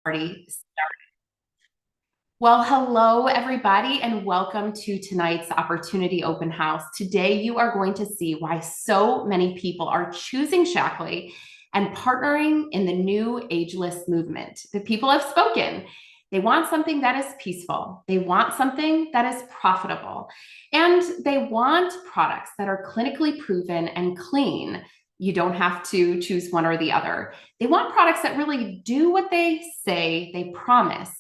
Party started. Well, hello, everybody, and welcome to tonight's Opportunity Open House. Today, you are going to see why so many people are choosing Shaklee and partnering in the new Ageless movement. The people have spoken. They want something that is peaceful. They want something that is profitable. And they want products that are clinically proven and clean. You don't have to choose one or the other. They want products that really do what they say they promise,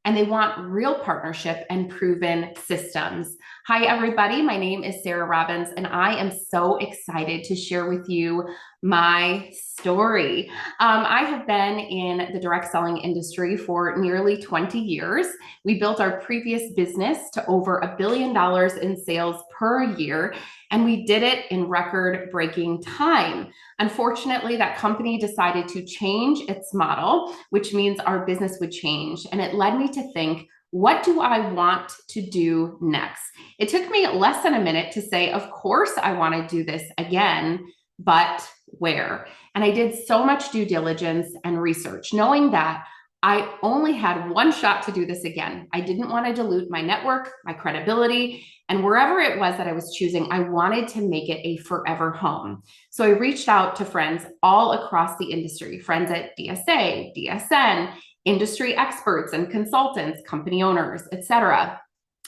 and they want real partnership and proven systems. Hi, everybody. My name is Sarah Robbins, and I am so excited to share with you my story. I have been in the direct selling industry for nearly 20 years. We built our previous business to over $1 billion in sales per year, and we did it in record-breaking time. Unfortunately, that company decided to change its model, which means our business would change. And it led me to think, what do I want to do next? It took me less than a minute to say, of course, I want to do this again, but where? And I did so much due diligence and research, knowing that I only had one shot to do this again. I didn't want to dilute my network, my credibility, and wherever it was that I was choosing, I wanted to make it a forever home. So I reached out to friends all across the industry, friends at DSA, DSN, industry experts and consultants, company owners, etc.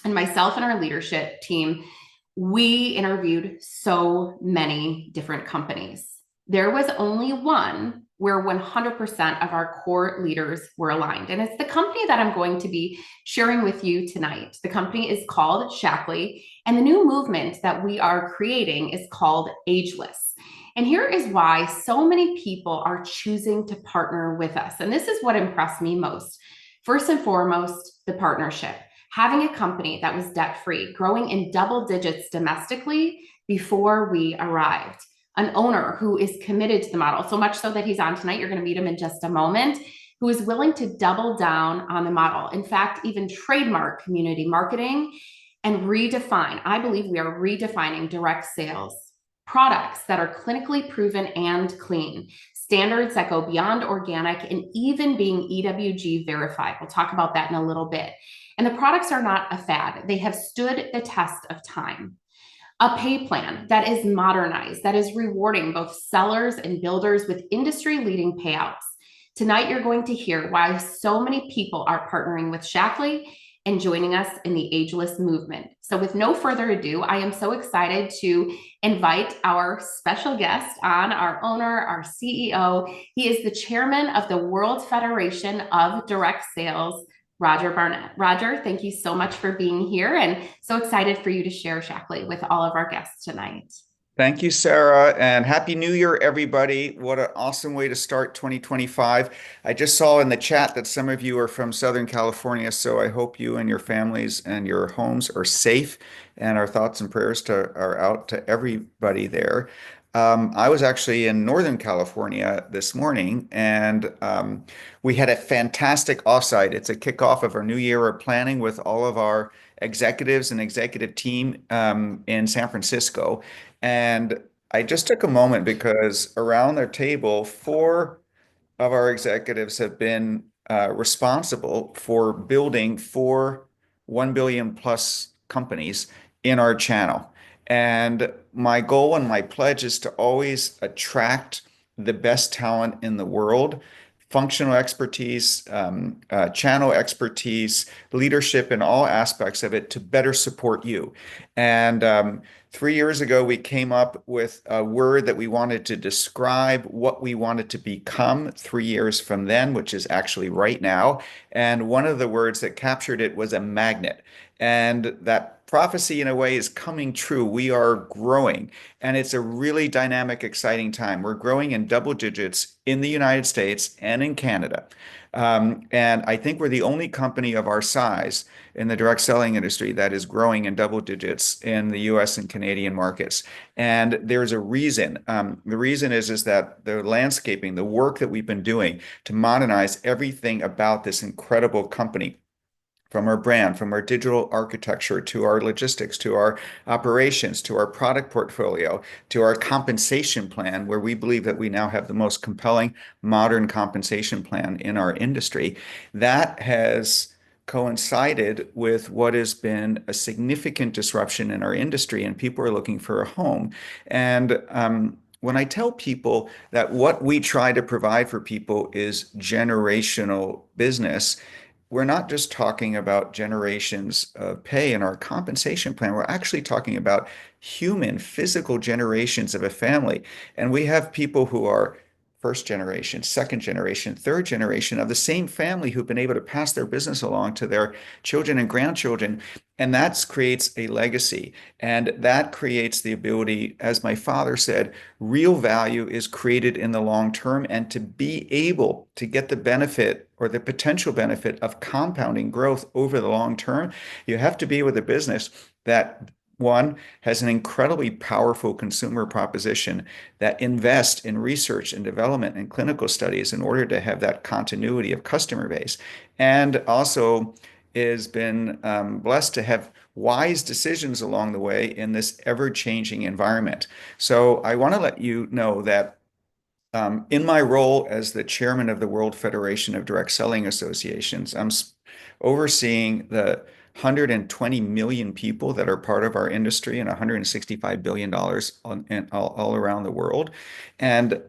And myself and our leadership team, we interviewed so many different companies. There was only one where 100% of our core leaders were aligned. And it's the company that I'm going to be sharing with you tonight. The company is called Shaklee, and the new movement that we are creating is called Ageless. And here is why so many people are choosing to partner with us. And this is what impressed me most. First and foremost, the partnership. Having a company that was debt-free, growing in double digits domestically before we arrived. An owner who is committed to the model, so much so that he's on tonight. You're going to meet him in just a moment, who is willing to double down on the model. In fact, even trademark community marketing and redefine. I believe we are redefining direct sales, products that are clinically proven and clean, standards that go beyond organic, and even being EWG verified. We'll talk about that in a little bit. And the products are not a fad. They have stood the test of time. A pay plan that is modernized, that is rewarding both sellers and builders with industry-leading payouts. Tonight, you're going to hear why so many people are partnering with Shaklee and joining us in the Ageless movement. So with no further ado, I am so excited to invite our special guest on, our owner, our CEO. He is the chairman of the World Federation of Direct Sales, Roger Barnett. Roger, thank you so much for being here, and so excited for you to share Shaklee with all of our guests tonight. Thank you, Sarah, and Happy New Year, everybody. What an awesome way to start 2025. I just saw in the chat that some of you are from Southern California, so I hope you and your families and your homes are safe, and our thoughts and prayers are out to everybody there. I was actually in Northern California this morning, and we had a fantastic offsite. It's a kickoff of our new year of planning with all of our executives and executive team in San Francisco. And I just took a moment because around their table, four of our executives have been responsible for building four 1 billion plus companies in our channel. And my goal and my pledge is to always attract the best talent in the world, functional expertise, channel expertise, leadership in all aspects of it to better support you. And 3 years ago, we came up with a word that we wanted to describe what we wanted to become 3 years from then, which is actually right now. And one of the words that captured it was a magnet. And that prophecy, in a way, is coming true. We are growing, and it's a really dynamic, exciting time. We're growing in double digits in the United States and in Canada. And I think we're the only company of our size in the direct selling industry that is growing in double digits in the US and Canadian markets. And there's a reason. The reason is that the landscaping, the work that we've been doing to modernize everything about this incredible company from our brand, from our digital architecture to our logistics, to our operations, to our product portfolio, to our compensation plan, where we believe that we now have the most compelling modern compensation plan in our industry. That has coincided with what has been a significant disruption in our industry, and people are looking for a home. And when I tell people that what we try to provide for people is generational business, we're not just talking about generations of pay in our compensation plan. We're actually talking about human, physical generations of a family. And we have people who are first generation, second generation, third generation of the same family who've been able to pass their business along to their children and grandchildren. And that creates a legacy. And that creates the ability, as my father said, real value is created in the long term. And to be able to get the benefit or the potential benefit of compounding growth over the long term, you have to be with a business that one has an incredibly powerful consumer proposition that invests in research and development and clinical studies in order to have that continuity of customer base, and also has been blessed to have wise decisions along the way in this ever-changing environment. So I want to let you know that in my role as the chairman of the World Federation of Direct Selling Associations, I'm overseeing the 120 million people that are part of our industry and $165 billion all around the world. And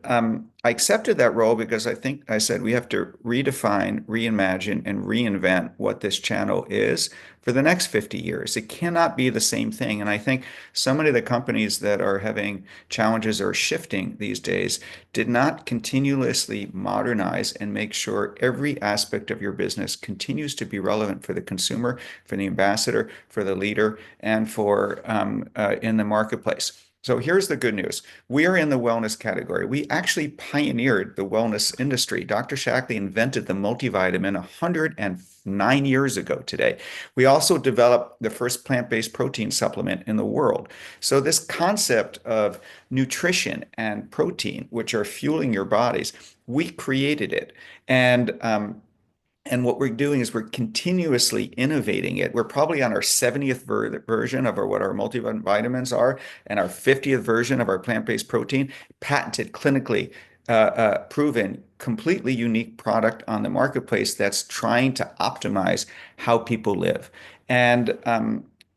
I accepted that role because I think I said we have to redefine, reimagine, and reinvent what this channel is for the next 50 years. It cannot be the same thing. And I think so many of the companies that are having challenges or shifting these days did not continuously modernize and make sure every aspect of your business continues to be relevant for the consumer, for the ambassador, for the leader, and for in the marketplace. So here's the good news. We are in the wellness category. We actually pioneered the wellness industry. Dr. Shaklee invented the multivitamin 109 years ago today. We also developed the first plant-based protein supplement in the world. So this concept of nutrition and protein, which are fueling your bodies, we created it. And what we're doing is we're continuously innovating it. We're probably on our 70th version of what our multivitamins are and our 50th version of our plant-based protein, patented, clinically proven, completely unique product on the marketplace that's trying to optimize how people live. And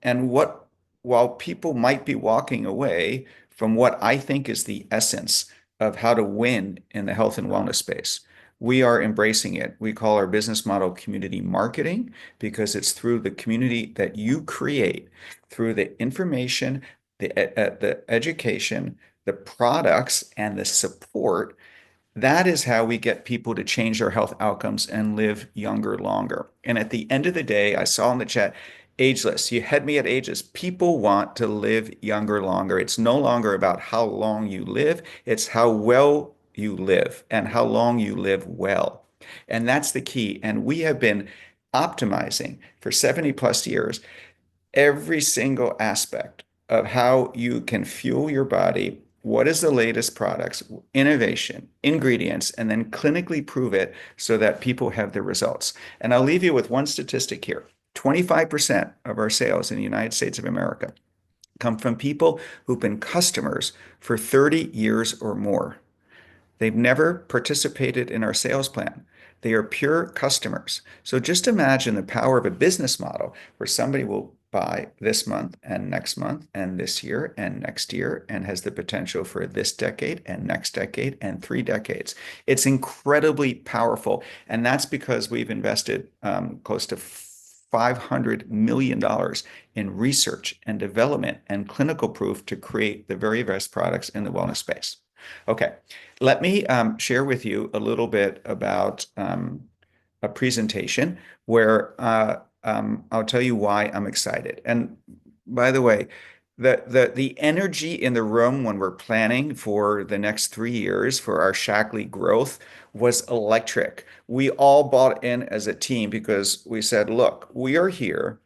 what while people might be walking away from what I think is the essence of how to win in the health and wellness space, we are embracing it. We call our business model community marketing because it's through the community that you create, through the information, the education, the products, and the support. That is how we get people to change their health outcomes and live younger, longer. And at the end of the day, I saw in the chat, Ageless. You had me at Ageless. People want to live younger, longer. It's no longer about how long you live, it's how well you live and how long you live well. And that's the key. And we have been optimizing for 70 plus years every single aspect of how you can fuel your body. What is the latest products, innovation, ingredients, and then clinically prove it so that people have the results. And I'll leave you with one statistic here. 25% of our sales in the United States of America come from people who've been customers for 30 years or more. They've never participated in our sales plan. They are pure customers. So just imagine the power of a business model where somebody will buy this month and next month and this year and next year and has the potential for this decade and next decade and 3 decades. It's incredibly powerful. And that's because we've invested close to $500 million in research and development and clinical proof to create the very best products in the wellness space. Okay, let me share with you a little bit about a presentation where I'll tell you why I'm excited. And by the way, the energy in the room when we're planning for the next 3 years for our Shaklee growth was electric. We all bought in as a team because we said, look, we are here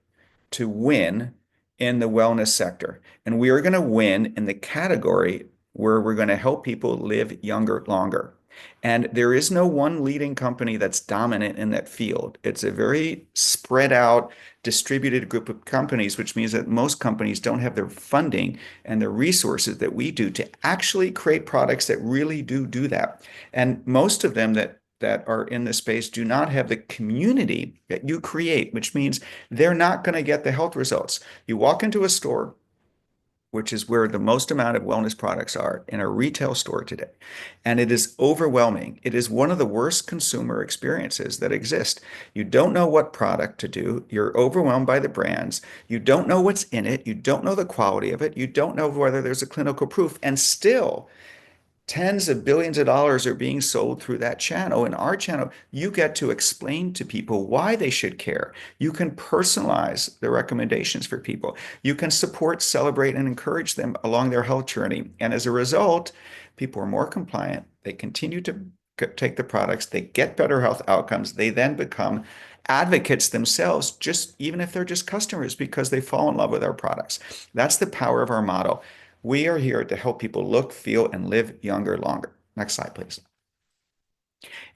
to win in the wellness sector. And we are going to win in the category where we're going to help people live younger, longer. And there is no one leading company that's dominant in that field. It's a very spread out, distributed group of companies, which means that most companies don't have their funding and the resources that we do to actually create products that really do that. And most of them that are in this space do not have the community that you create, which means they're not going to get the health results. You walk into a store, which is where the most amount of wellness products are in a retail store today. And it is overwhelming. It is one of the worst consumer experiences that exist. You don't know what product to do. You're overwhelmed by the brands. You don't know what's in it. You don't know the quality of it. You don't know whether there's a clinical proof. And still, tens of billions of dollars are being sold through that channel. In our channel, you get to explain to people why they should care. You can personalize the recommendations for people. You can support, celebrate, and encourage them along their health journey. And as a result, people are more compliant. They continue to take the products. They get better health outcomes. They then become advocates themselves, just even if they're just customers, because they fall in love with our products. That's the power of our model. We are here to help people look, feel, and live younger longer. Next slide, please.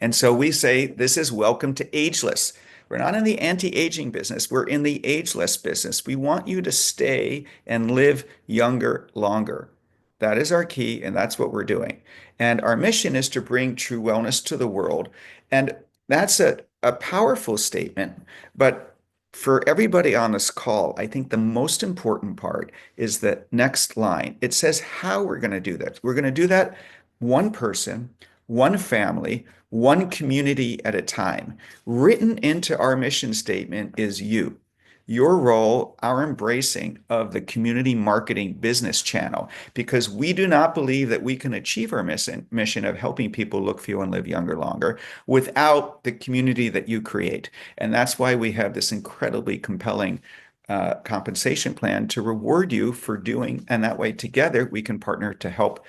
And so we say this is welcome to Ageless. We're not in the anti-aging business. We're in the ageless business. We want you to stay and live younger longer. That is our key, and that's what we're doing. And our mission is to bring true wellness to the world. And that's a powerful statement. But for everybody on this call, I think the most important part is the next line. It says how we're going to do that. We're going to do that one person, one family, one community at a time. Written into our mission statement is you. Your role, our embracing of the community marketing business channel, because we do not believe that we can achieve our mission of helping people look, feel, and live younger longer without the community that you create. And that's why we have this incredibly compelling compensation plan to reward you for doing, and that way together we can partner to help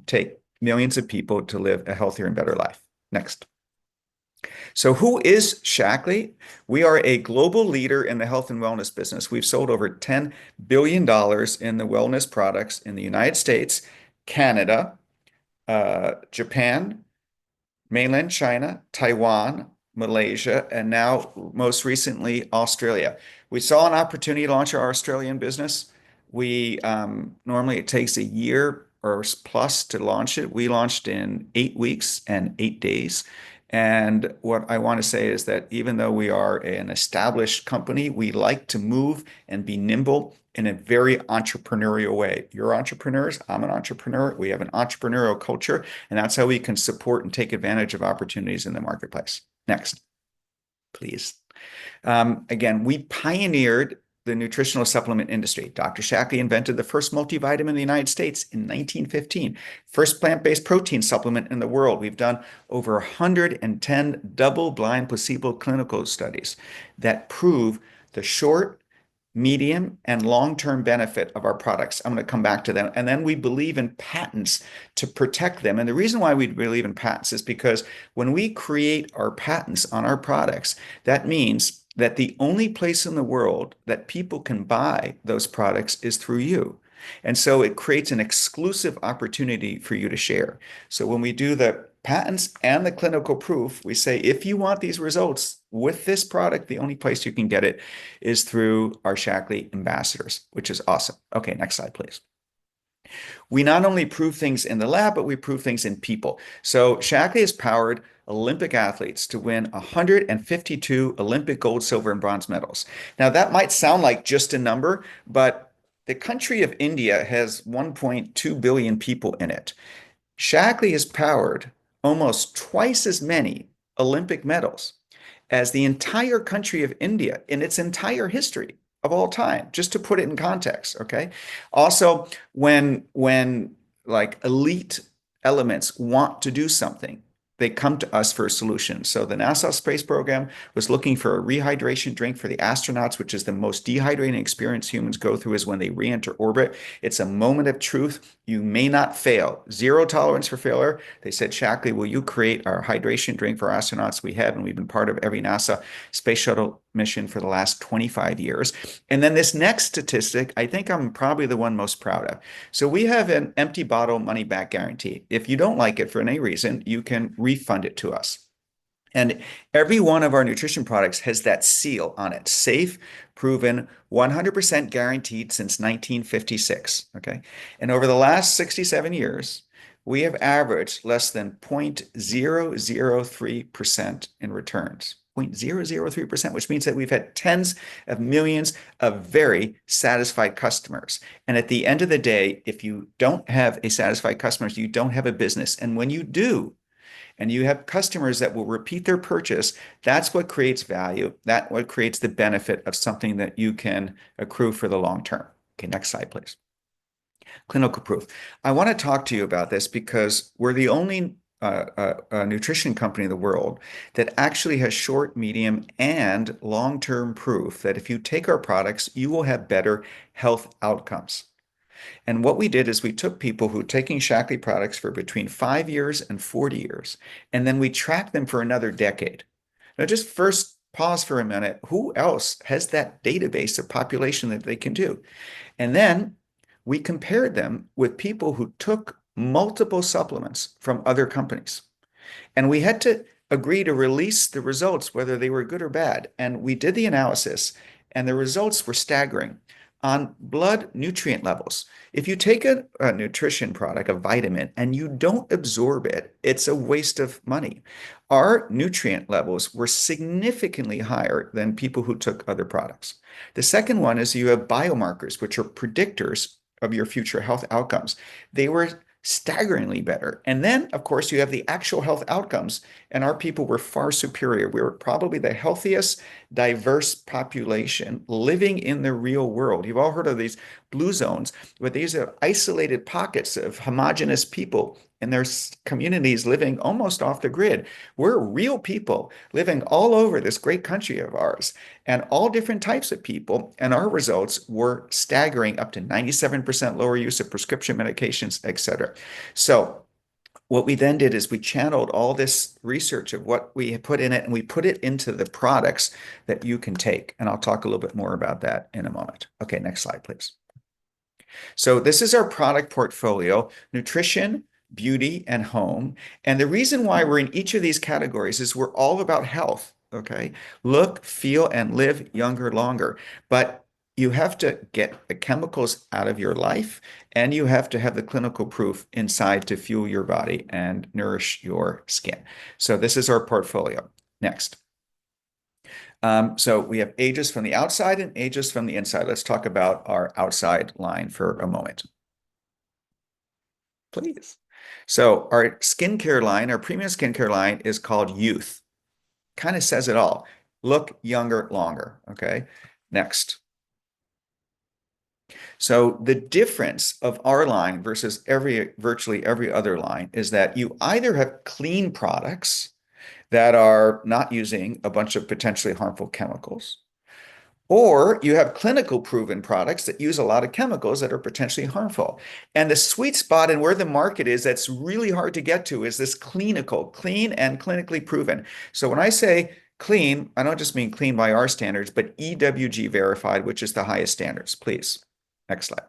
take millions of people to live a healthier and better life. Next. So who is Shaklee? We are a global leader in the health and wellness business. We've sold over $10 billion in the wellness products in the United States, Canada, Japan, mainland China, Taiwan, Malaysia, and now most recently, Australia. We saw an opportunity to launch our Australian business. We normally it takes a year or plus to launch it. We launched in 8 weeks and 8 days. And what I want to say is that even though we are an established company, we like to move and be nimble in a very entrepreneurial way. You're entrepreneurs, I'm an entrepreneur. We have an entrepreneurial culture, and that's how we can support and take advantage of opportunities in the marketplace. Next, please. Again, we pioneered the nutritional supplement industry. Dr. Shaklee invented the first multivitamin in the United States in 1915, first plant-based protein supplement in the world. We've done over 110 double-blind placebo clinical studies that prove the short, medium, and long-term benefit of our products. I'm going to come back to them. And then we believe in patents to protect them. And the reason why we believe in patents is because when we create our patents on our products, that means that the only place in the world that people can buy those products is through you. And so it creates an exclusive opportunity for you to share. So when we do the patents and the clinical proof, we say, if you want these results with this product, the only place you can get it is through our Shaklee ambassadors, which is awesome. Okay, next slide, please. We not only prove things in the lab, but we prove things in people. So Shaklee has powered Olympic athletes to win 152 Olympic gold, silver, and bronze medals. Now, that might sound like just a number, but the country of India has 1.2 billion people in it. Shaklee has powered almost twice as many Olympic medals as the entire country of India in its entire history of all time, just to put it in context, okay? Also, when like elite elements want to do something, they come to us for a solution. So the NASA space program was looking for a rehydration drink for the astronauts, which is the most dehydrating experience humans go through is when they re-enter orbit. It's a moment of truth. You may not fail. Zero tolerance for failure. They said, Shaklee, will you create our hydration drink for astronauts? We have, and we've been part of every NASA space shuttle mission for the last 25 years. And then this next statistic, I think I'm probably the one most proud of. So we have an empty bottle money back guarantee. If you don't like it for any reason, you can refund it to us. And every one of our nutrition products has that seal on it, safe, proven, 100% guaranteed since 1956. Okay. And over the last 67 years, we have averaged less than 0.003% in returns. 0.003%, which means that we've had tens of millions of very satisfied customers. And at the end of the day, if you don't have a satisfied customers, you don't have a business. And when you do, and you have customers that will repeat their purchase, that's what creates value. That's what creates the benefit of something that you can accrue for the long term. Okay, next slide, please. Clinical proof. I want to talk to you about this because we're the only nutrition company in the world that actually has short, medium, and long-term proof that if you take our products, you will have better health outcomes. And what we did is we took people who were taking Shaklee products for between 5 years and 40 years, and then we tracked them for another decade. Now, just first pause for a minute. Who else has that database of population that they can do? And then we compared them with people who took multiple supplements from other companies. And we had to agree to release the results, whether they were good or bad. And we did the analysis, and the results were staggering on blood nutrient levels. If you take a nutrition product, a vitamin, and you don't absorb it, it's a waste of money. Our nutrient levels were significantly higher than people who took other products. The second one is you have biomarkers, which are predictors of your future health outcomes. They were staggeringly better. And then, of course, you have the actual health outcomes, and our people were far superior. We were probably the healthiest, diverse population living in the real world. You've all heard of these blue zones, but these are isolated pockets of homogenous people in their communities living almost off the grid. We're real people living all over this great country of ours and all different types of people. And our results were staggering, up to 97% lower use of prescription medications, et cetera. So what we then did is we channeled all this research of what we had put in it, and we put it into the products that you can take. And I'll talk a little bit more about that in a moment. Okay, next slide, please. So this is our product portfolio: nutrition, beauty, and home. And the reason why we're in each of these categories is we're all about health. Okay. Look, feel, and live younger, longer. But you have to get the chemicals out of your life, and you have to have the clinical proof inside to fuel your body and nourish your skin. So this is our portfolio. Next. So we have Ageless from the outside and Ageless from the inside. Let's talk about our outside line for a moment, please. So our skincare line, our premium skincare line, is called Youth. Kind of says it all. Look younger, longer. Okay. Next. So the difference of our line versus virtually every other line is that you either have clean products that are not using a bunch of potentially harmful chemicals, or you have clinical proven products that use a lot of chemicals that are potentially harmful. And the sweet spot and where the market is that's really hard to get to is this clinical, clean and clinically proven. So when I say clean, I don't just mean clean by our standards, but EWG verified, which is the highest standards. Please. Next slide.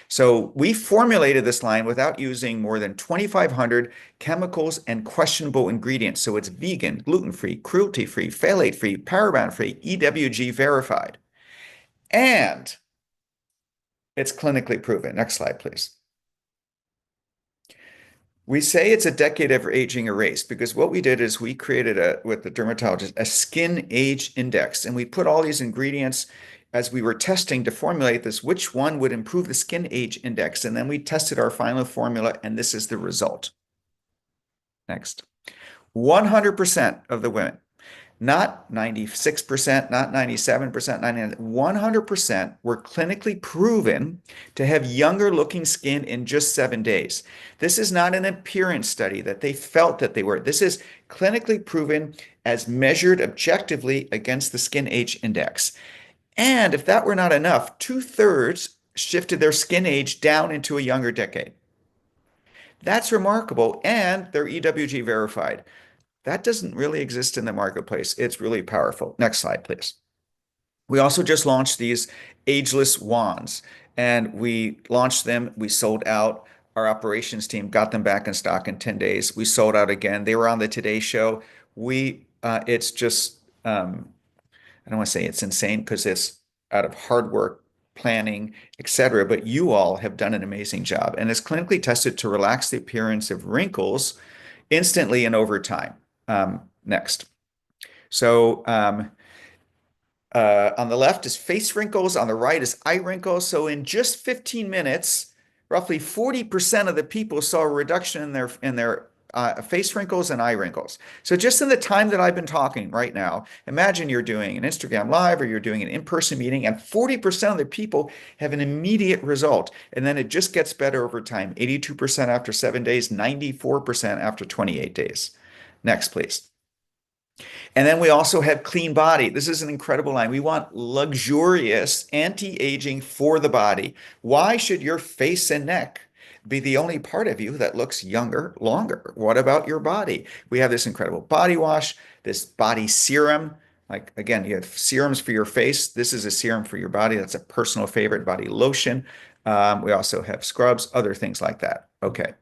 So we formulated this line without using more than 2,500 chemicals and questionable ingredients. So it's vegan, gluten-free, cruelty-free, phthalate-free, paraben-free, EWG verified. And it's clinically proven. Next slide, please. We say it's a decade of aging erase because what we did is we created with the dermatologist, a skin age index. And we put all these ingredients as we were testing to formulate this, which one would improve the skin age index. And then we tested our final formula, and this is the result. Next. 100% of the women, not 96%, not 97%, 99%, 100% were clinically proven to have younger looking skin in just 7 days. This is not an appearance study that they felt that they were. This is clinically proven as measured objectively against the skin age index. And if that were not enough, 2/3 shifted their skin age down into a younger decade. That's remarkable, and they're EWG verified. That doesn't really exist in the marketplace. It's really powerful. Next slide, please. We also just launched these Ageless wands, and we launched them. We sold out. Our operations team got them back in stock in 10 days. We sold out again. They were on the Today Show. It's just, I don't want to say it's insane because it's out of hard work, planning, etc. But you all have done an amazing job, and it's clinically tested to relax the appearance of wrinkles instantly and over time. Next. So, on the left is face wrinkles, on the right is eye wrinkles. So in just 15 minutes, roughly 40% of the people saw a reduction in their face wrinkles and eye wrinkles. So just in the time that I've been talking right now, imagine you're doing an Instagram live or you're doing an in-person meeting, and 40% of the people have an immediate result. And then it just gets better over time. 82% after 7 days, 94% after 28 days. Next, please. And then we also have clean body. This is an incredible line. We want luxurious anti-aging for the body. Why should your face and neck be the only part of you that looks younger longer? What about your body? We have this incredible body wash, this body serum. Like again, you have serums for your face. This is a serum for your body. That's a personal favorite. Body lotion. We also have scrubs, other things like that. Okay.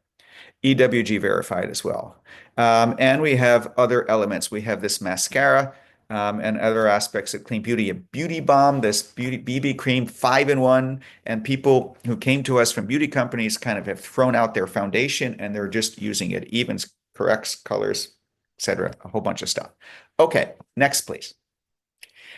EWG verified as well. And we have other elements. We have this mascara and other aspects of clean beauty. A beauty bomb, this beauty BB cream, 5-in-1. And people who came to us from beauty companies kind of have thrown out their foundation and they're just using it. Evens, corrects, colors, etc. A whole bunch of stuff. Okay, next, please.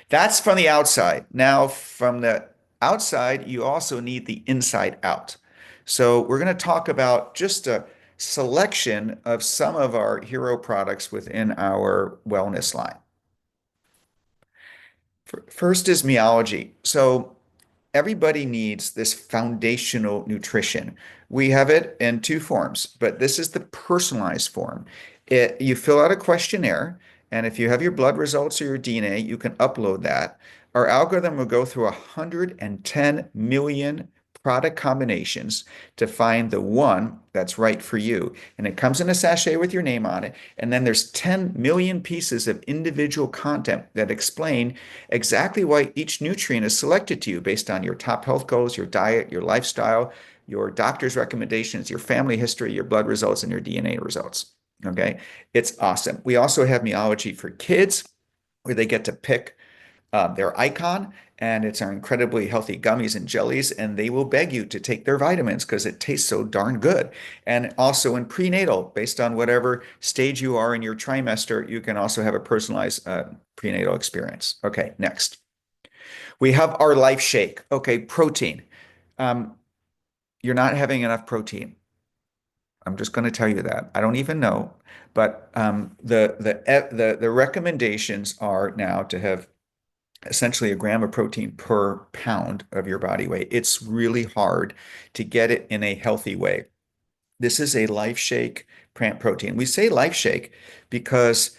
That's from the outside. Now, from the outside, you also need the inside out. So we're going to talk about just a selection of some of our hero products within our wellness line. First is Meology. So everybody needs this foundational nutrition. We have it in two forms, but this is the personalized form. You fill out a questionnaire, and if you have your blood results or your DNA, you can upload that. Our algorithm will go through 110 million product combinations to find the one that's right for you. And it comes in a sachet with your name on it. And then there's 10 million pieces of individual content that explain exactly why each nutrient is selected to you based on your top health goals, your diet, your lifestyle, your doctor's recommendations, your family history, your blood results, and your DNA results. Okay, it's awesome. We also have Meology for kids where they get to pick their icon, and it's our incredibly healthy gummies and jellies, and they will beg you to take their vitamins because it tastes so darn good. And also in prenatal, based on whatever stage you are in your trimester, you can also have a personalized prenatal experience. Okay, next. We have our Life Shake. Okay, protein. You're not having enough protein. I'm just going to tell you that. I don't even know, but the recommendations are now to have essentially a gram of protein per pound of your body weight. It's really hard to get it in a healthy way. This is a Life Shake plant protein. We say Life Shake because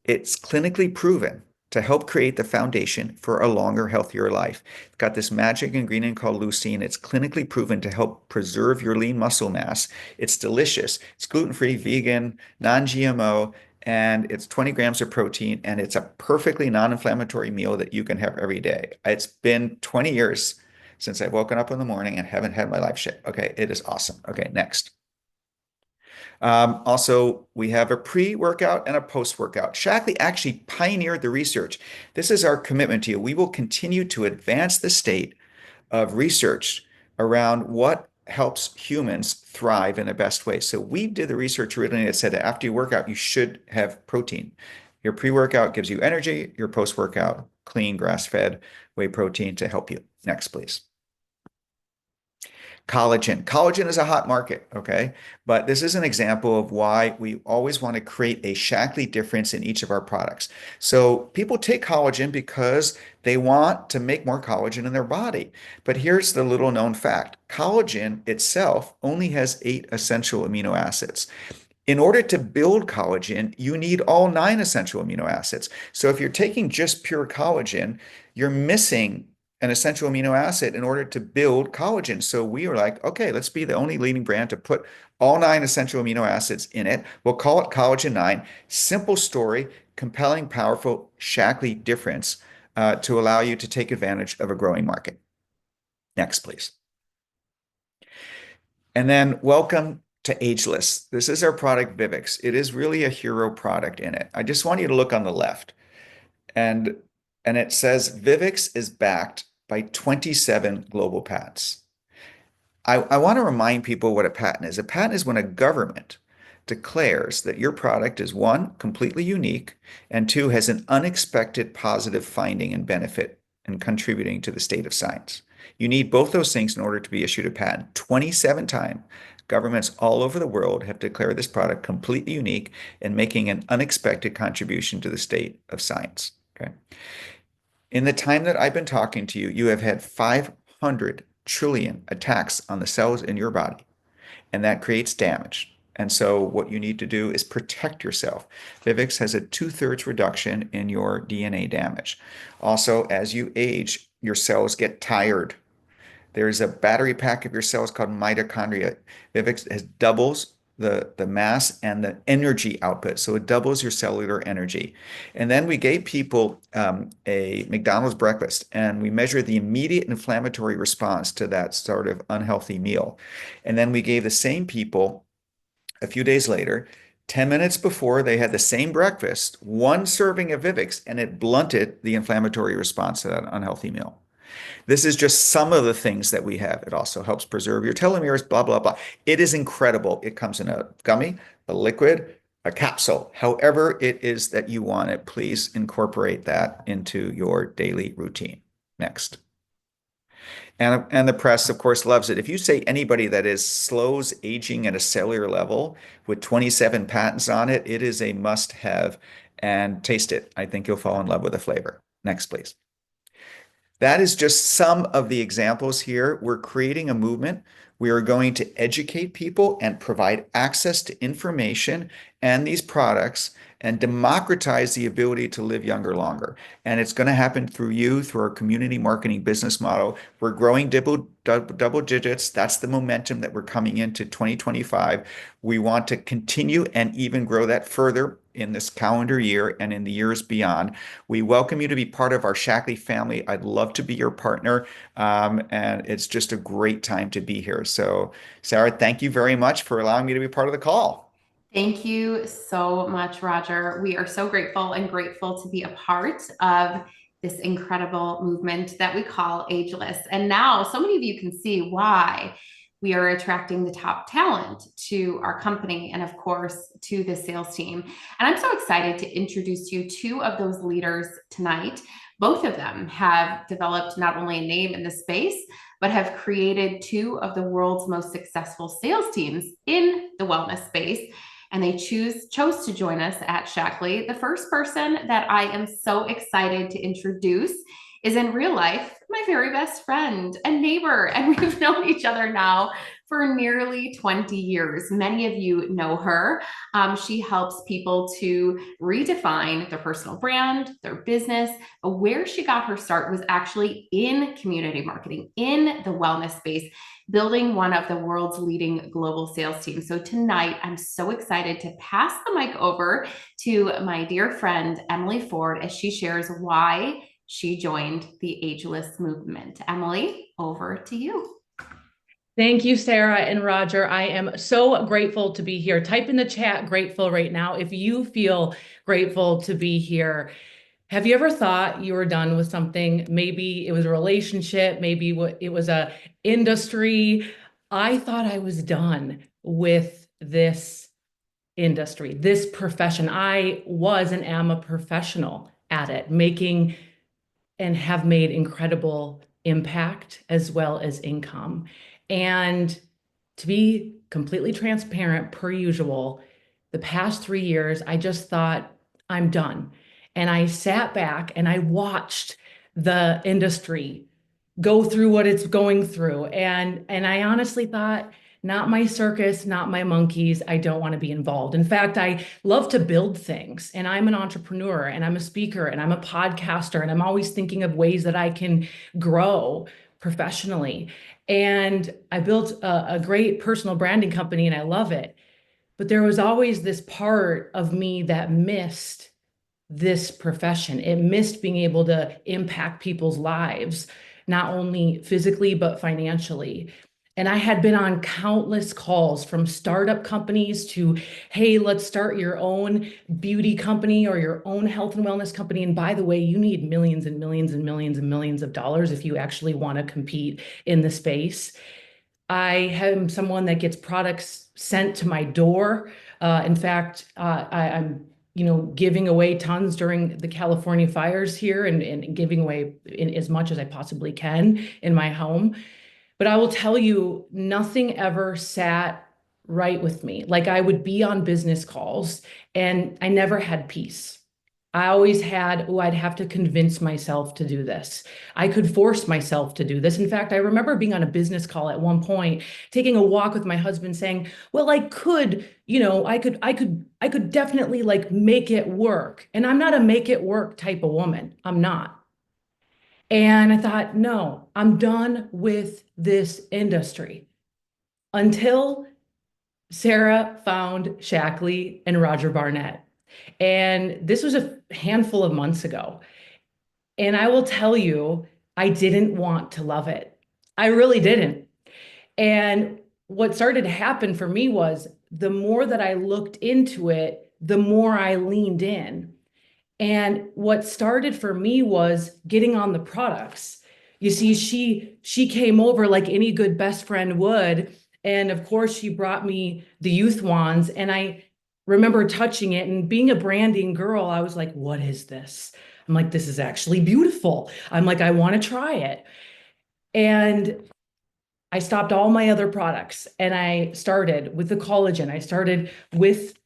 it's clinically proven to help create the foundation for a longer, healthier life. It's got this magic ingredient called leucine. It's clinically proven to help preserve your lean muscle mass. It's delicious. It's gluten-free, vegan, non-GMO, and it's 20 grams of protein, and it's a perfectly non-inflammatory meal that you can have every day. It's been 20 years since I've woken up in the morning and haven't had my Life Shake. Okay, it is awesome. Okay, next. Also, we have a pre-workout and a post-workout. Shaklee actually pioneered the research. This is our commitment to you. We will continue to advance the state of research around what helps humans thrive in the best way. So we did the research originally that said that after you work out, you should have protein. Your pre-workout gives you energy. Your post-workout, clean, grass-fed whey protein to help you. Next, please. Collagen. Collagen is a hot market, okay? But this is an example of why we always want to create a Shaklee difference in each of our products. So people take collagen because they want to make more collagen in their body. But here's the little known fact. Collagen itself only has 8 essential amino acids. In order to build collagen, you need all 9 essential amino acids. So if you're taking just pure collagen, you're missing an essential amino acid in order to build collagen. So we were like, okay, let's be the only leading brand to put all 9 essential amino acids in it. We'll call it Collagen 9. Simple story, compelling, powerful Shaklee difference to allow you to take advantage of a growing market. Next, please. And then welcome to Ageless. This is our product Vivix. It is really a hero product in it. I just want you to look on the left. And and it says Vivix is backed by 27 global patents. I want to remind people what a patent is. A patent is when a government declares that your product is one, completely unique, and two, has an unexpected positive finding and benefit in contributing to the state of science. You need both those things in order to be issued a patent. 27 times, governments all over the world have declared this product completely unique and making an unexpected contribution to the state of science. Okay. In the time that I've been talking to you, you have had 500 trillion attacks on the cells in your body, and that creates damage. And so, what you need to do is protect yourself. Vivix has a 2/3 reduction in your DNA damage. Also, as you age, your cells get tired. There's a battery pack of your cells called mitochondria. Vivix has doubles the mass and the energy output. So it doubles your cellular energy. And then we gave people a McDonald's breakfast and we measured the immediate inflammatory response to that sort of unhealthy meal. And then we gave the same people a few days later, 10 minutes before they had the same breakfast, one serving of Vivix, and it blunted the inflammatory response to that unhealthy meal. This is just some of the things that we have. It also helps preserve your telomeres, blah, blah, blah. It is incredible. It comes in a gummy, a liquid, a capsule. However it is that you want it, please incorporate that into your daily routine. Next. And the press, of course, loves it. If you say anybody that is slows aging at a cellular level with 27 patents on it, it is a must-have. And taste it. I think you'll fall in love with the flavor. Next, please. That is just some of the examples here. We're creating a movement. We are going to educate people and provide access to information and these products and democratize the ability to live younger longer. And it's going to happen through you, through our community marketing business model. We're growing double digits. That's the momentum that we're coming into 2025. We want to continue and even grow that further in this calendar year and in the years beyond. We welcome you to be part of our Shaklee family. I'd love to be your partner. And it's just a great time to be here. So, Sarah, thank you very much for allowing me to be part of the call. Thank you so much, Roger. We are so grateful to be a part of this incredible movement that we call Ageless. And now so many of you can see why we are attracting the top talent to our company and, of course, to the sales team. And I'm so excited to introduce you two of those leaders tonight. Both of them have developed not only a name in the space, but have created two of the world's most successful sales teams in the wellness space. And they chose to join us at Shaklee. The first person that I am so excited to introduce is in real life my very best friend and neighbor. And we've known each other now for nearly 20 years. Many of you know her. She helps people to redefine their personal brand, their business. Where she got her start was actually in community marketing, in the wellness space, building one of the world's leading global sales teams. So tonight, I'm so excited to pass the mic over to my dear friend, Emily Ford, as she shares why she joined the Ageless movement. Emily, over to you. Thank you, Sarah and Roger. I am so grateful to be here. Type in the chat grateful right now if you feel grateful to be here. Have you ever thought you were done with something? Maybe it was a relationship, maybe it was a industry. I thought I was done with this industry, this profession. I was and am a professional at it, making and have made incredible impact as well as income. And to be completely transparent, per usual, the past 3 years, I just thought, I'm done. And I sat back and I watched the industry go through what it's going through. And I honestly thought, not my circus, not my monkeys. I don't want to be involved. In fact, I love to build things, and I'm an entrepreneur and I'm a speaker and I'm a podcaster, and I'm always thinking of ways that I can grow professionally. And I built a great personal branding company and I love it. But there was always this part of me that missed this profession. It missed being able to impact people's lives, not only physically, but financially. And I had been on countless calls from startup companies to, hey, let's start your own beauty company or your own health and wellness company. And by the way, you need millions and millions and millions and millions of dollars if you actually want to compete in the space. I am someone that gets products sent to my door. In fact, I'm giving away tons during the California fires here and giving away as much as I possibly can in my home. But I will tell you, nothing ever sat right with me. Like I would be on business calls and I never had peace. I always had, oh, I'd have to convince myself to do this. I could force myself to do this. In fact, I remember being on a business call at one point, taking a walk with my husband saying, well, I could, I could definitely like make it work. And I'm not a make it work type of woman. I'm not. And I thought, no, I'm done with this industry until Sarah found Shaklee and Roger Barnett. And this was a handful of months ago. And I will tell you, I didn't want to love it. I really didn't. And what started to happen for me was the more that I looked into it, the more I leaned in. And what started for me was getting on the products. You see, she came over like any good best friend would. And of course, she brought me the youth wands. And I remember touching it and being a branding girl, I was like, what is this? I'm like, this is actually beautiful. I'm like, I want to try it. And I stopped all my other products and I started with the collagen. I started with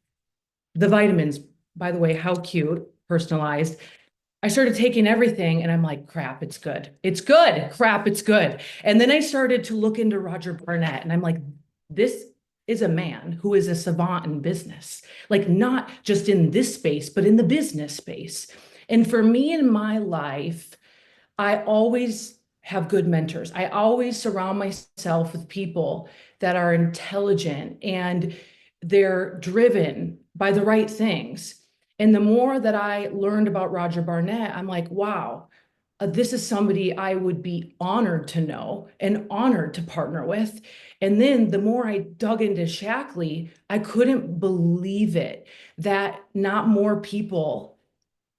the vitamins. By the way, how cute, personalized. I started taking everything and I'm like, crap, it's good. It's good. Crap, it's good. And then I started to look into Roger Barnett and I'm like, this is a man who is a savant in business, like not just in this space, but in the business space. And for me in my life, I always have good mentors. I always surround myself with people that are intelligent and they're driven by the right things. And the more that I learned about Roger Barnett, I'm like, wow, this is somebody I would be honored to know and honored to partner with. And then the more I dug into Shaklee, I couldn't believe it that not more people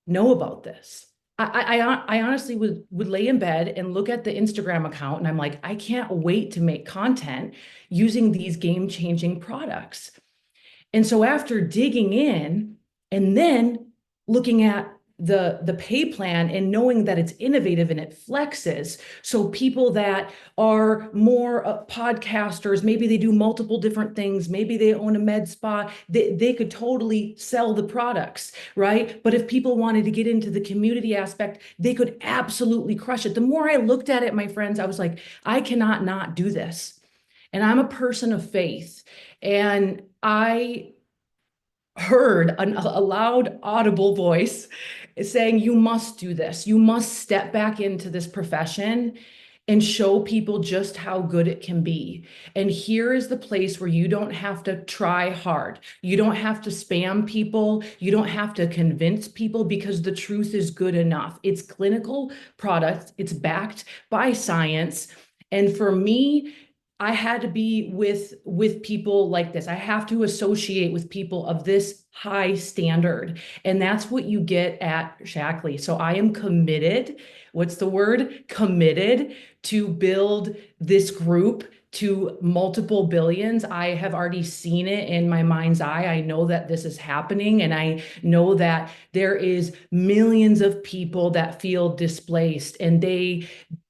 know about this. I honestly would lay in bed and look at the Instagram account and I'm like, I can't wait to make content using these game-changing products. And so after digging in and then looking at the pay plan and knowing that it's innovative and it flexes. So people that are more podcasters, maybe they do multiple different things, maybe they own a med spa, they could totally sell the products, right? But if people wanted to get into the community aspect, they could absolutely crush it. The more I looked at it, my friends, I was like, I cannot not do this. And I'm a person of faith. And I heard a loud, audible voice saying, you must do this. You must step back into this profession and show people just how good it can be. And here is the place where you don't have to try hard. You don't have to spam people. You don't have to convince people because the truth is good enough. It's clinical product. It's backed by science. And for me, I had to be with people like this. I have to associate with people of this high standard. And that's what you get at Shaklee. So I am committed. What's the word? Committed to build this group to multiple billions. I have already seen it in my mind's eye. I know that this is happening. And I know that there is millions of people that feel displaced and they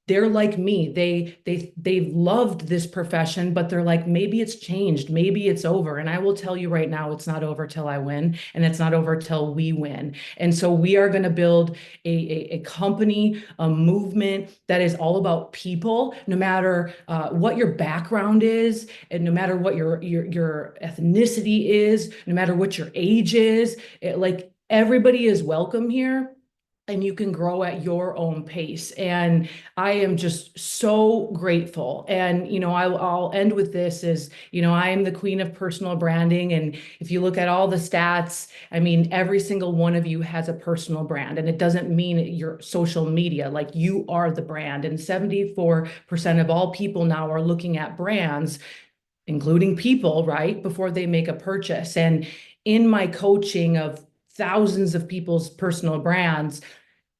they're like me. They've loved this profession, but they're like, maybe it's changed, maybe it's over. And I will tell you right now, it's not over till I win, and it's not over till we win. And so we are going to build a company, a movement that is all about people, no matter what your background is, and no matter what your ethnicity is, no matter what your age is. Like everybody is welcome here, and you can grow at your own pace. And I am just so grateful. And, I'll end with this is, I am the queen of personal branding. And if you look at all the stats, I mean, every single one of you has a personal brand. And it doesn't mean your social media, like you are the brand. And 74% of all people now are looking at brands, including people, right, before they make a purchase. And in my coaching of thousands of people's personal brands,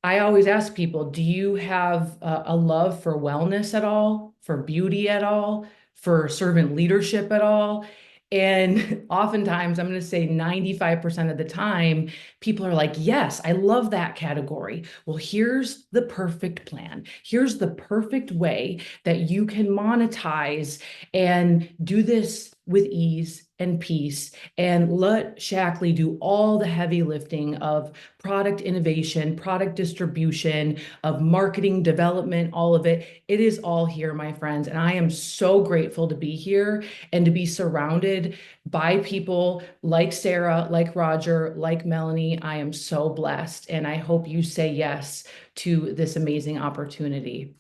I always ask people, do you have a love for wellness at all, for beauty at all, for servant leadership at all? And oftentimes, I'm going to say 95% of the time, people are like, yes, I love that category. Well, here's the perfect plan. Here's the perfect way that you can monetize and do this with ease and peace, and let Shaklee do all the heavy lifting of product innovation, product distribution, of marketing development, all of it. It is all here, my friends. And I am so grateful to be here and to be surrounded by people like Sarah, like Roger, like Melanie. I am so blessed. And I hope you say yes to this amazing opportunity.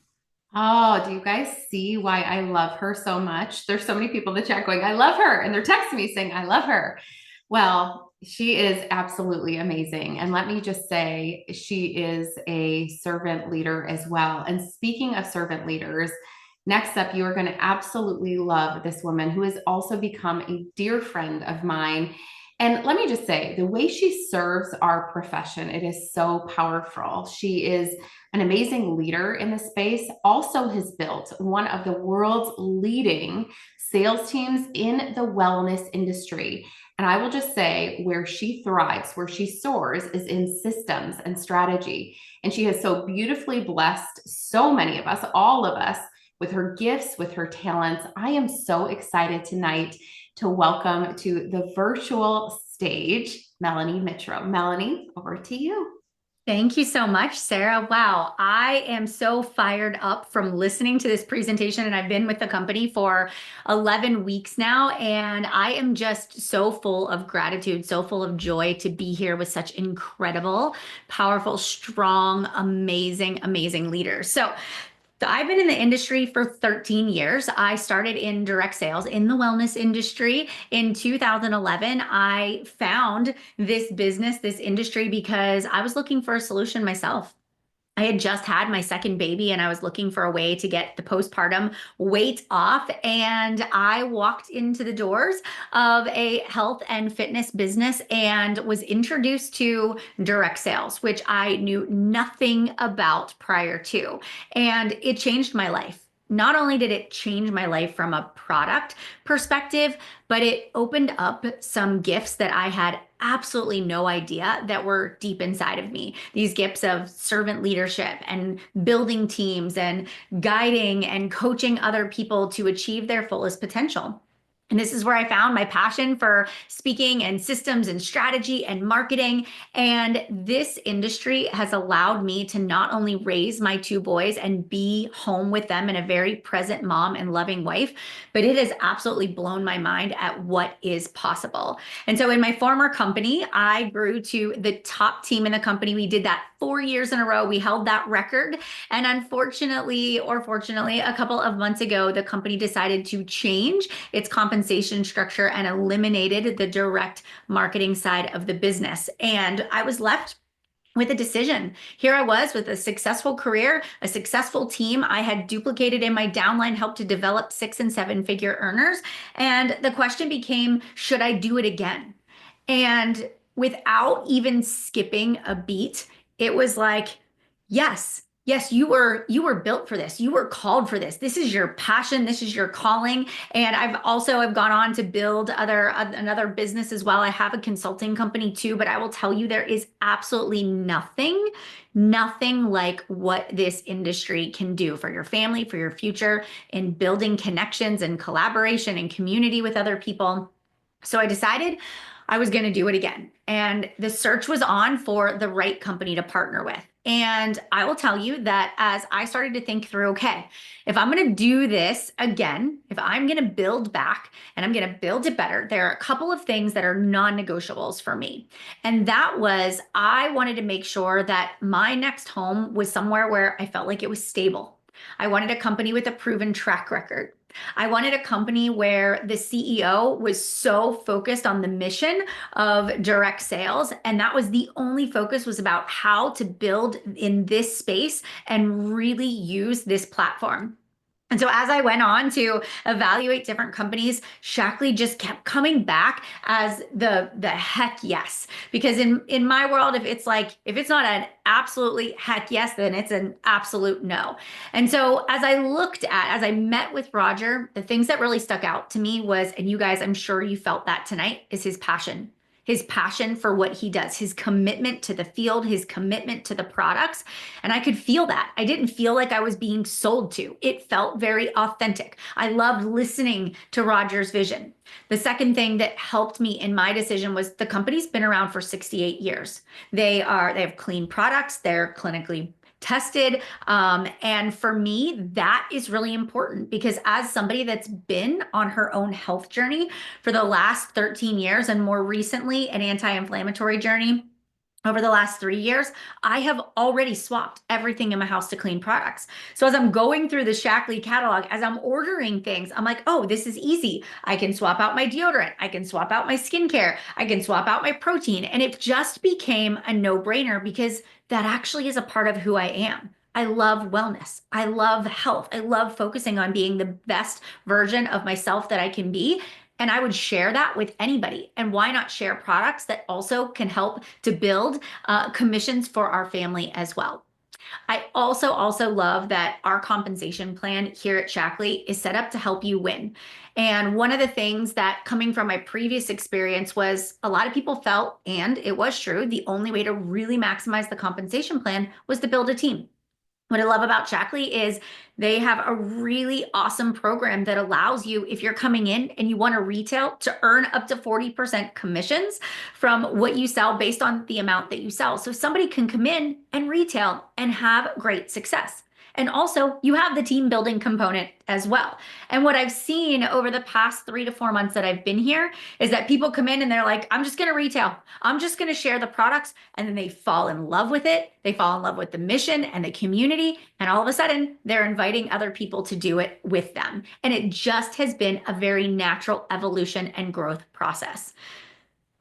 Oh, do you guys see why I love her so much? There's so many people in the chat going, I love her. And they're texting me saying, I love her. Well, she is absolutely amazing. And let me just say, she is a servant leader as well. And speaking of servant leaders, next up, you are going to absolutely love this woman who has also become a dear friend of mine. And let me just say, the way she serves our profession, it is so powerful. She is an amazing leader in the space, also has built one of the world's leading sales teams in the wellness industry. And I will just say, where she thrives, where she soars, is in systems and strategy. And she has so beautifully blessed so many of us, all of us, with her gifts, with her talents. I am so excited tonight to welcome to the virtual stage, Melanie Mitro. Melanie, over to you. Thank you so much, Sarah. Wow, I am so fired up from listening to this presentation, and I've been with the company for 11 weeks now, and I am just so full of gratitude, so full of joy to be here with such incredible, powerful, strong, amazing, amazing leaders. So I've been in the industry for 13 years. I started in direct sales in the wellness industry. In 2011, I found this business, this industry, because I was looking for a solution myself. I had just had my second baby and I was looking for a way to get the postpartum weight off. And I walked into the doors of a health and fitness business and was introduced to direct sales, which I knew nothing about prior to. And it changed my life. Not only did it change my life from a product perspective, but it opened up some gifts that I had absolutely no idea that were deep inside of me. These gifts of servant leadership and building teams and guiding and coaching other people to achieve their fullest potential. And this is where I found my passion for speaking and systems and strategy and marketing. And this industry has allowed me to not only raise my two boys and be home with them and a very present mom and loving wife, but it has absolutely blown my mind at what is possible. And so in my former company, I grew to the top team in the company. We did that 4 years in a row. We held that record. And unfortunately, or fortunately, a couple of months ago, the company decided to change its compensation structure and eliminated the direct marketing side of the business. And I was left with a decision. Here I was with a successful career, a successful team. I had duplicated in my downline, helped to develop 6- and 7-figure earners. And the question became, should I do it again? And without even skipping a beat, it was like, yes, Yes, you were built for this. You were called for this. This is your passion. This is your calling. And I've gone on to build another business as well. I have a consulting company too, but I will tell you there is absolutely nothing like what this industry can do for your family, for your future, in building connections and collaboration and community with other people. So I decided I was going to do it again. And the search was on for the right company to partner with. And I will tell you that as I started to think through, okay, if I'm going to do this again, if I'm going to build back and I'm going to build it better, there are a couple of things that are non-negotiables for me. And that was, I wanted to make sure that my next home was somewhere where I felt like it was stable. I wanted a company with a proven track record. I wanted a company where the CEO was so focused on the mission of direct sales, and that was the only focus, was about how to build in this space and really use this platform. And so as I went on to evaluate different companies, Shaklee just kept coming back as the heck yes. Because in my world, if it's not an absolutely heck yes, then it's an absolute no. And so as I met with Roger, the things that really stuck out to me was, and you guys, I'm sure you felt that tonight, is his passion. His passion for what he does, his commitment to the field, his commitment to the products. And I could feel that. I didn't feel like I was being sold to. It felt very authentic. I loved listening to Roger's vision. The second thing that helped me in my decision was the company's been around for 68 years. They have clean products. They're clinically tested. And for me, that is really important, because as somebody that's been on her own health journey for the last 13 years, and more recently an anti-inflammatory journey over the last 3 years, I have already swapped everything in my house to clean products. So as I'm going through the Shaklee catalog, as I'm ordering things, I'm like, oh, this is easy. I can swap out my deodorant. I can swap out my skincare. I can swap out my protein. And it just became a no-brainer, because that actually is a part of who I am. I love wellness. I love health. I love focusing on being the best version of myself that I can be. And I would share that with anybody. And why not share products that also can help to build commissions for our family as well? I also love that our compensation plan here at Shaklee is set up to help you win. And one of the things that, coming from my previous experience, was a lot of people felt, and it was true, the only way to really maximize the compensation plan was to build a team. What I love about Shaklee is they have a really awesome program that allows you, if you're coming in and you want to retail, to earn up to 40% commissions from what you sell based on the amount that you sell. So somebody can come in and retail and have great success. And also, you have the team building component as well. And what I've seen over the past 3 to 4 months that I've been here is that people come in and they're like, I'm just going to retail. I'm just going to share the products. And then they fall in love with it. They fall in love with the mission and the community. And all of a sudden, they're inviting other people to do it with them. And it just has been a very natural evolution and growth process.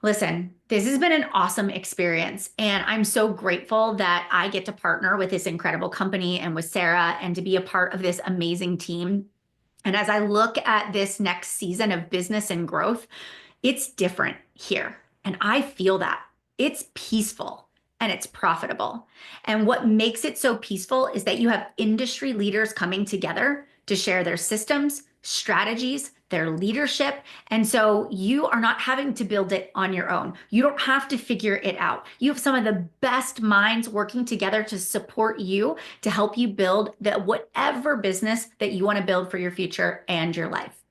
Listen, this has been an awesome experience, and I'm so grateful that I get to partner with this incredible company and with Sarah, and to be a part of this amazing team. And as I look at this next season of business and growth, it's different here. And I feel that. It's peaceful and it's profitable. And what makes it so peaceful is that you have industry leaders coming together to share their systems, strategies, their leadership. And so you are not having to build it on your own. You don't have to figure it out. You have some of the best minds working together to support you, to help you build whatever business that you want to build for your future and your life.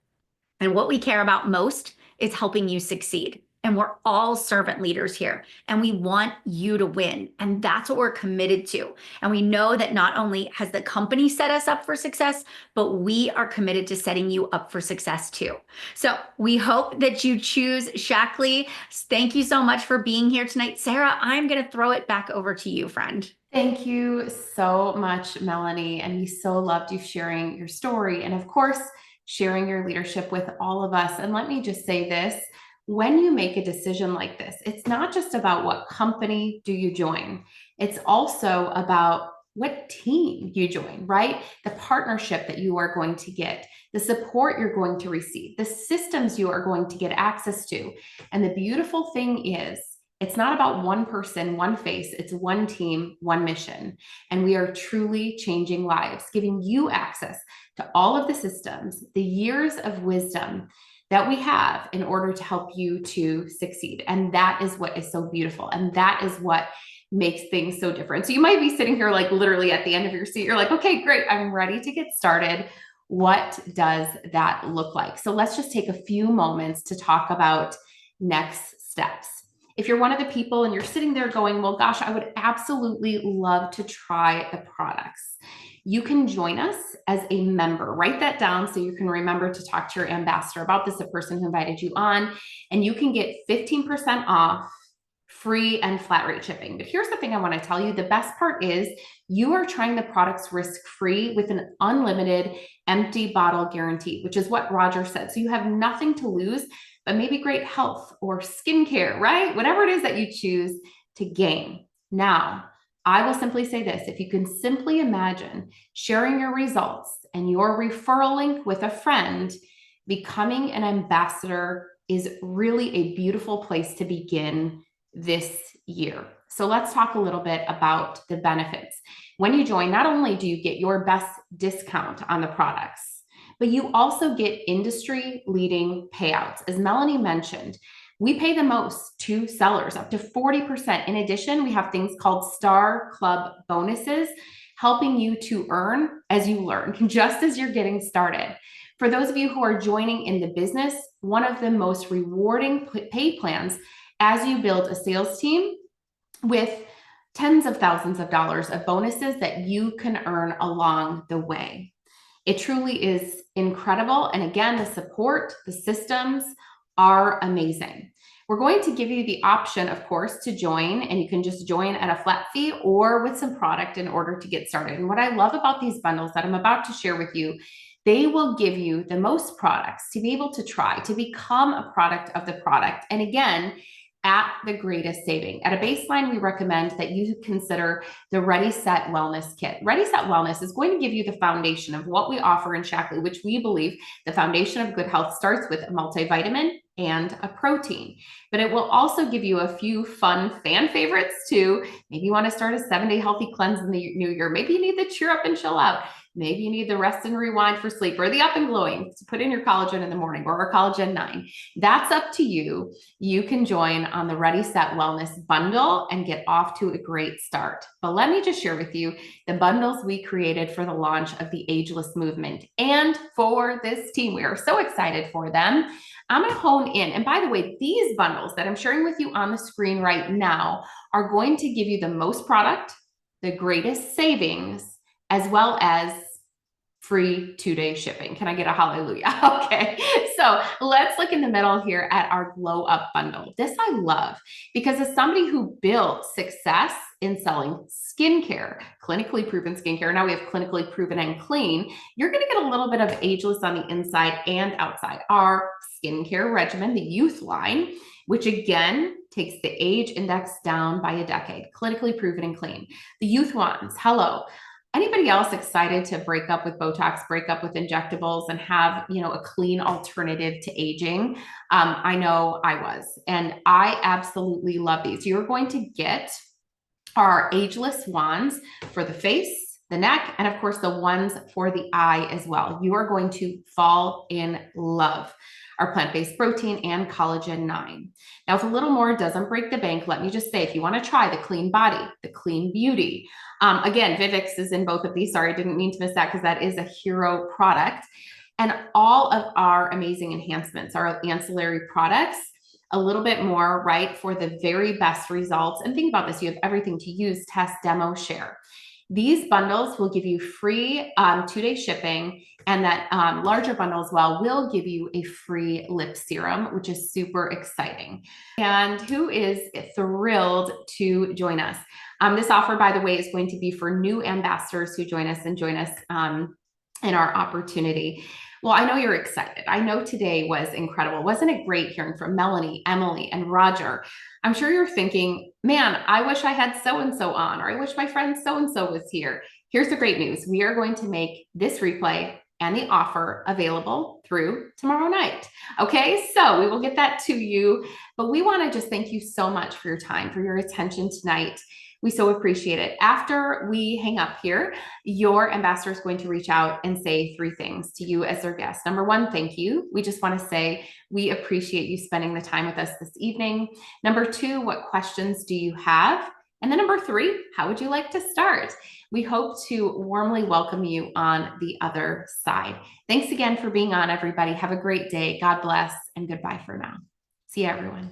And what we care about most is helping you succeed. And we're all servant leaders here, and we want you to win. And that's what we're committed to. And we know that not only has the company set us up for success, but we are committed to setting you up for success too. So we hope that you choose Shaklee. Thank you so much for being here tonight. Sarah, I'm going to throw it back over to you, friend. Thank you so much, Melanie. And we so loved you sharing your story, and of course, sharing your leadership with all of us. And let me just say this. When you make a decision like this, it's not just about what company do you join. It's also about what team you join, right? The partnership that you are going to get, the support you're going to receive, the systems you are going to get access to. And the beautiful thing is, It's not about one person, one face. It's one team, one mission. And we are truly changing lives, giving you access to all of the systems, the years of wisdom that we have in order to help you to succeed. And that is what is so beautiful. And that is what makes things so different. So you might be sitting here like literally at the end of your seat. You're like, okay, great. I'm ready to get started. What does that look like? So let's just take a few moments to talk about next steps. If you're one of the people and you're sitting there going, well, gosh, I would absolutely love to try the products. You can join us as a member. Write that down so you can remember to talk to your ambassador about this, the person who invited you on, and you can get 15% off, free and flat rate shipping. But here's the thing I want to tell you. The best part is you are trying the products risk-free with an unlimited empty bottle guarantee, which is what Roger said. So you have nothing to lose, but maybe great health or skincare, right? Whatever it is that you choose to gain. Now, I will simply say this. If you can simply imagine sharing your results and your referral link with a friend, becoming an ambassador is really a beautiful place to begin this year. So let's talk a little bit about the benefits. When you join, not only do you get your best discount on the products, but you also get industry-leading payouts. As Melanie mentioned, we pay the most to sellers, up to 40%. In addition, we have things called Star Club bonuses, helping you to earn as you learn, just as you're getting started. For those of you who are joining in the business, one of the most rewarding pay plans as you build a sales team with tens of thousands of dollars of bonuses that you can earn along the way. It truly is incredible. And again, the support, the systems are amazing. We're going to give you the option, of course, to join, and you can just join at a flat fee or with some product in order to get started. And what I love about these bundles that I'm about to share with you, they will give you the most products to be able to try, to become a product of the product. And again, at the greatest saving. At a baseline, we recommend that you consider the Ready Set Wellness Kit. Ready Set Wellness is going to give you the foundation of what we offer in Shaklee, which we believe the foundation of good health starts with a multivitamin and a protein. But it will also give you a few fun fan favorites too. Maybe you want to start a 7-day healthy cleanse in the new year. Maybe you need the cheer up and chill out. Maybe you need the rest and rewind for sleep, or the up and glowing to put in your collagen in the morning, or our collagen 9. That's up to you. You can join on the Ready Set Wellness bundle and get off to a great start. But let me just share with you the bundles we created for the launch of the Ageless movement and for this team. We are so excited for them. I'm going to hone in. And by the way, these bundles that I'm sharing with you on the screen right now are going to give you the most product, the greatest savings, as well as free 2-day shipping. Can I get a hallelujah? Okay, so let's look in the middle here at our Glow Up bundle. This I love because as somebody who built success in selling skincare, clinically proven skincare, now we have clinically proven and clean, you're gonna get a little bit of Ageless on the inside and outside. Our skincare regimen, the youth line, which again takes the age index down by a decade, clinically proven and clean. The youth ones, hello. Anybody else excited to break up with Botox, break up with injectables, and have, a clean alternative to aging? I know I was, and I absolutely love these. You're going to get our Ageless wands for the face, the neck, and of course the ones for the eye as well. You are going to fall in love. Our plant-based protein and collagen 9. Now, if a little more doesn't break the bank, let me just say, if you want to try the clean body, the clean beauty, again, Vivix is in both of these. Sorry, I didn't mean to miss that because that is a hero product. And all of our amazing enhancements, our ancillary products, a little bit more, right, for the very best results. And think about this, you have everything to use, test, demo, share. These bundles will give you free 2-day shipping, and that larger bundle as well will give you a free lip serum, which is super exciting. And who is thrilled to join us? This offer, by the way, is going to be for new ambassadors who join us in our opportunity. Well, I know you're excited. I know today was incredible. Wasn't it great hearing from Melanie, Emily, and Roger? I'm sure you're thinking, man, I wish I had so-and-so on, or I wish my friend so-and-so was here. Here's the great news. We are going to make this replay and the offer available through tomorrow night. Okay, so we will get that to you, but we want to just thank you so much for your time, for your attention tonight. We so appreciate it. After we hang up here, your ambassador is going to reach out and say 3 things to you as their guest. Number 1, thank you. We just want to say we appreciate you spending the time with us this evening. Number 2, what questions do you have? And then number 3, how would you like to start? We hope to warmly welcome you on the other side. Thanks again for being on, everybody. Have a great day. God bless, and goodbye for now. See you, everyone.